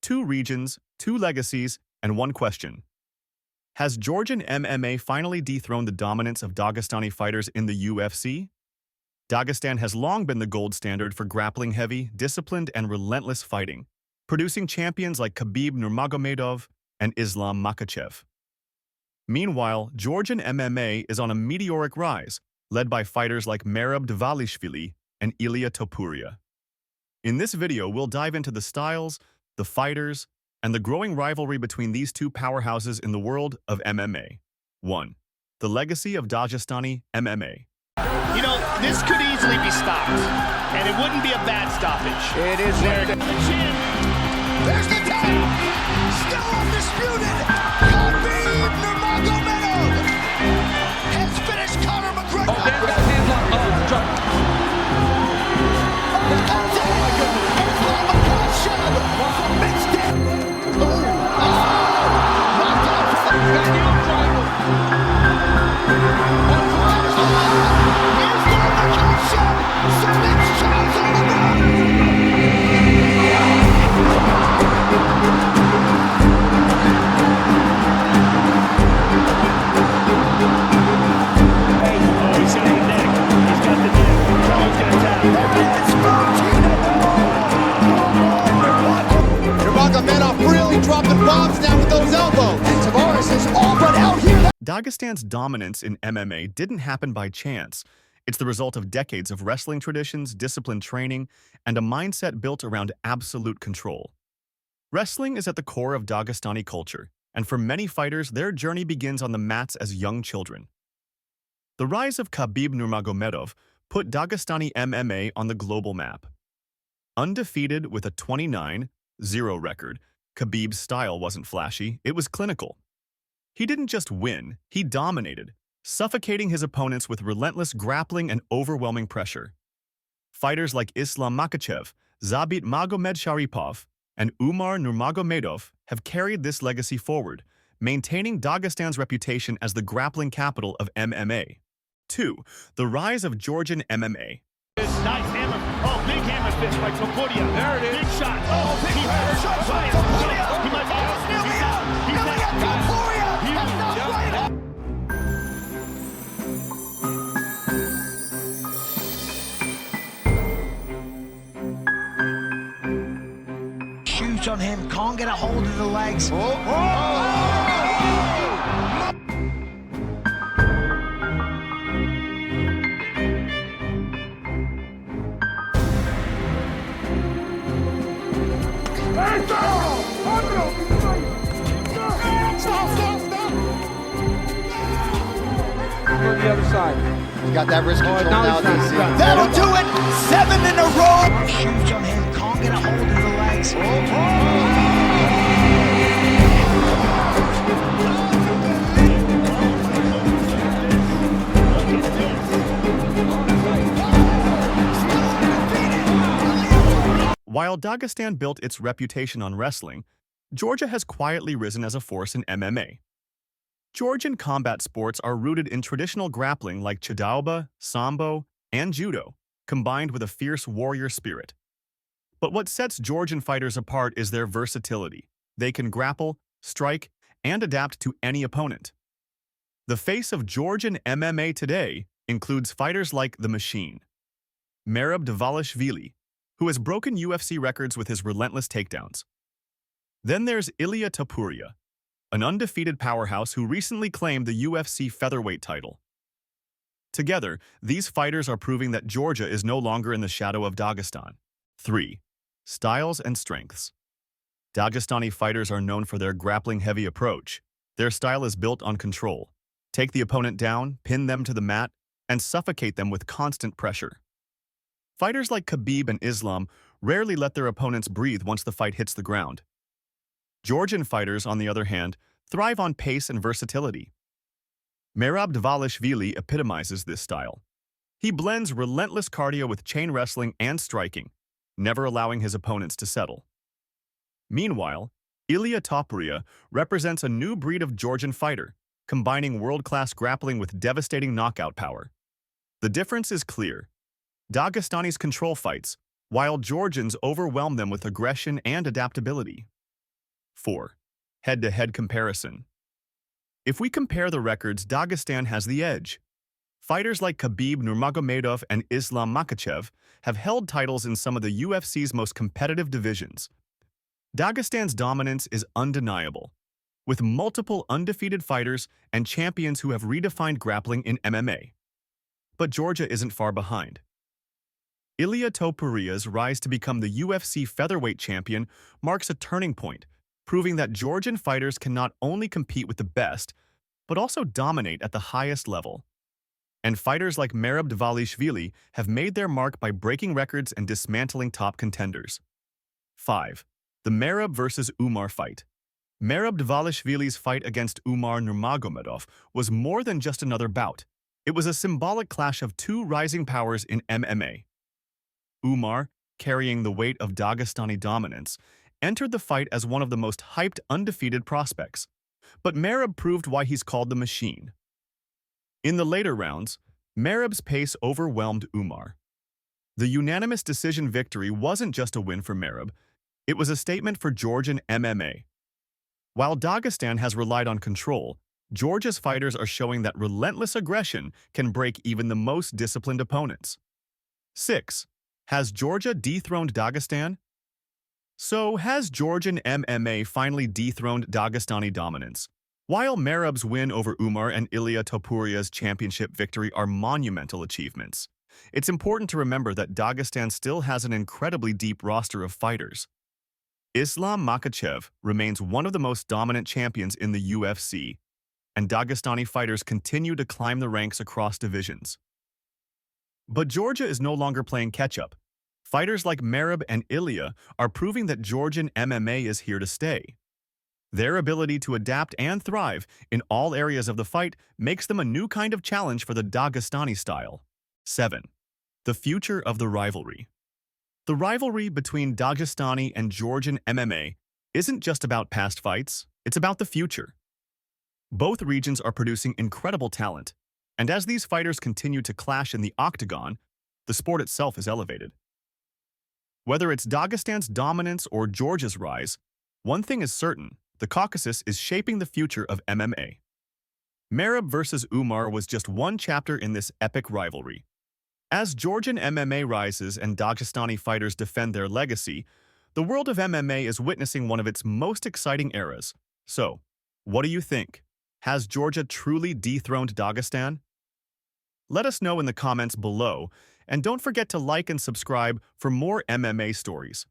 2 regions, 2 legacies, and 1 question. Has Georgian MMA finally dethroned the dominance of Dagestani fighters in the UFC? Dagestan has long been the gold standard for grappling-heavy, disciplined, and relentless fighting, producing champions like Khabib Nurmagomedov and Islam Makhachev. Meanwhile, Georgian MMA is on a meteoric rise, led by fighters like Merab and Ilia Topuria. In this video, we'll dive into the styles, the fighters, and the growing rivalry between these two powerhouses in the world of MMA. 1. The legacy of Dagestani MMA. You know, this could easily be stopped, and it wouldn't be a bad stoppage. It is there. the chin. There's the tap! Still undisputed! Khabib Nurmagomedov has finished Conor McGregor. Oh, there's that handlock. Oh, drop. Oh my goodness. Islam Makhachev submits down. Knocked out from the Daniel triangle. submits Charles on the ground. Oh, he's got the neck. He's got the neck. Charles gonna tap. Nurmagomedov really dropping bombs now with those elbows. And Tavares is all but out here. Dagestan's dominance in MMA didn't happen by chance. It's the result of decades of wrestling traditions, disciplined training, and a mindset built around absolute control. Wrestling is at the core of Dagestani culture, and for many fighters, their journey begins on the mats as young children. The rise of Khabib Nurmagomedov put Dagestani MMA on the global map. Undefeated with a 29-0 record, Khabib's style wasn't flashy, it was clinical. He didn't just win, he dominated, suffocating his opponents with relentless grappling and overwhelming pressure. Fighters like Islam Makhachev, Zabit Magomedsharipov, and Umar Nurmagomedov have carried this legacy forward, maintaining Dagestan's reputation as the grappling capital of MMA. 2. The rise of Georgian MMA. Nice hammer. Oh, big hammer fist by Topuria. There it is. Big shot. Oh, big shot by Topuria. Ilya Topuria has knocked right out. Shoot on him, can't get a hold of the legs. On the other side. He's got that wrist control now now. he's not. That'll do it. 7 in a row. Shoot on him, can't get a hold of the legs. While Dagestan built its reputation on wrestling, Georgia has quietly risen as a force in MMA. Georgian combat sports are rooted in traditional grappling like Chidaoba, Sambo, and Judo, combined with a fierce warrior spirit. But what sets Georgian fighters apart is their versatility. They can grapple, strike, and adapt to any opponent. The face of Georgian MMA today includes fighters like The Machine, Merab, who has broken UFC records with his relentless takedowns. Then there's Ilia Topuria, an undefeated powerhouse who recently claimed the UFC featherweight title. Together, these fighters are proving that Georgia is no longer in the shadow of Dagestan. 3. Styles and strengths. Dagestani fighters are known for their grappling-heavy approach. Their style is built on control. Take the opponent down, pin them to the mat, and suffocate them with constant pressure. Fighters like Khabib and Islam rarely let their opponents breathe once the fight hits the ground. Georgian fighters, on the other hand, thrive on pace and versatility. Merab epitomizes this style. He blends relentless cardio with chain wrestling and striking, never allowing his opponents to settle. Meanwhile, Ilia Topuria represents a new breed of Georgian fighter, combining world-class grappling with devastating knockout power. The difference is clear. Dagestani's control fights, while Georgians overwhelm them with aggression and adaptability. 4. Head-to-head comparison. If we compare the records, Dagestan has the edge. Fighters like Khabib Nurmagomedov and Islam Makhachev have held titles in some of the UFC's most competitive divisions. Dagestan's dominance is undeniable, with multiple undefeated fighters and champions who have redefined grappling in MMA. But Georgia isn't far behind. Ilia Topuria's rise to become the UFC featherweight champion marks a turning point, proving that Georgian fighters can not only compete with the best, but also dominate at the highest level. And fighters like Merab Dvalishvili have made their mark by breaking records and dismantling top contenders. 5. The Merab vs. Umar fight. Merab Dvalishvili's fight against Umar Nurmagomedov was more than just another bout. It was a symbolic clash of two rising powers in MMA. Umar, carrying the weight of Dagestani dominance, entered the fight as one of the most hyped undefeated prospects. But Merab proved why he's called the Machine. In the later rounds, Merab's pace overwhelmed Umar. The unanimous decision victory wasn't just a win for Merab, it was a statement for Georgian MMA. While Dagestan has relied on control, Georgia's fighters are showing that relentless aggression can break even the most disciplined opponents. 6. Has Georgia dethroned Dagestan? So, has Georgian MMA finally dethroned Dagestani dominance? While Merab's win over Umar and Ilia Topuria's championship victory are monumental achievements, it's important to remember that Dagestan still has an incredibly deep roster of fighters. Islam Makhachev remains one of the most dominant champions in the UFC, and Dagestani fighters continue to climb the ranks across divisions. But Georgia is no longer playing catch-up. Fighters like Merab and Ilia are proving that Georgian MMA is here to stay. Their ability to adapt and thrive in all areas of the fight makes them a new kind of challenge for the Dagestani style. 7. The future of the rivalry. The rivalry between Dagestani and Georgian MMA isn't just about past fights, it's about the future. Both regions are producing incredible talent, and as these fighters continue to clash in the octagon, the sport itself is elevated. Whether it's Dagestan's dominance or Georgia's rise, one thing is certain: the Caucasus is shaping the future of MMA. Merab vs. Umar was just one chapter in this epic rivalry. As Georgian MMA rises and Dagestani fighters defend their legacy, the world of MMA is witnessing one of its most exciting eras. So, what do you think? Has Georgia truly dethroned Dagestan? Let us know in the comments below, and don't forget to like and subscribe for more MMA stories.